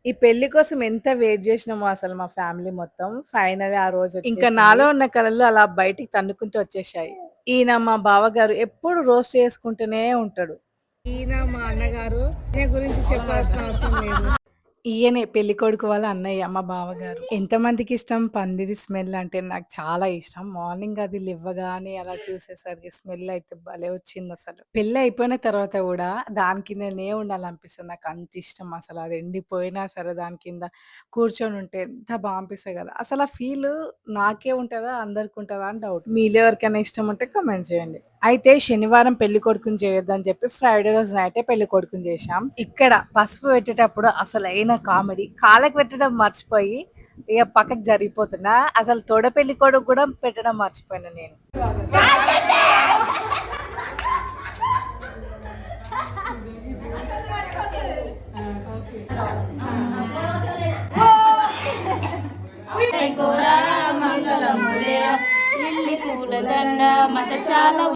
ఈ పెళ్లి కోసం ఎంత వెయిట్ చేసినామో అసలు మా ఫ్యామిలీ మొత్తం. ఫైనల్‌గా ఆ రోజు ఇంకా నాలో ఉన్న కలలు అలా బయటికి తన్నుకుంటూ వచ్చేశాయి. ఈయన మా బావగారు ఎప్పుడు రోస్ట్ చేసుకుంటూనే ఉంటాడు. ఈయన మా అన్నగారు. ఈయన గురించి చెప్పాల్సిన అవసరం లేదు. ఈయనే పెళ్ళికొడుకు వాళ్ళ అన్నయ్య మా బావగారు. ఎంతమందికి ఇష్టం పందిరి స్మెల్ అంటే నాకు చాలా ఇష్టం. మార్నింగ్ అది లెవ్వగానే అలా చూసేసరికి స్మెల్ అయితే భలే వచ్చిందసలు. పెళ్లి అయిపోయిన తర్వాత గూడా దాని కిందనే ఉండాలనిపిస్తది. నాకు అంత ఇష్టం అసలు. అది ఎండిపోయినా సరే దాని కింద కూర్చొనుంటే ఎంత బా అనిపిస్తది గదా! అసలు ఆ ఫీలు నాకే ఉంటదా? అందరికి ఉంటదా? అని డౌట్. మీలో ఎవరికైనా ఇష్టం ఉంటే కామెంట్ చేయండి. అయితే శనివారం పెళ్ళికొడుకుని చేయొద్దని చెప్పి ఫ్రైడే రోజు నైటే పెళ్ళికొడుకుని చేశాం. ఇక్కడ పసుపు పెట్టేటప్పుడు అసలైన కామెడీ కాళ్ళకి పెట్టడం మర్చిపోయి ఇగ పక్కకు జరిగిపోతున్నా. అసలు తొడ పెళ్ళికొడుకు గూడా పెట్టడం మర్చిపోయినా నేను. మంగళములే లిల్లీ పూల దండ మత చాలా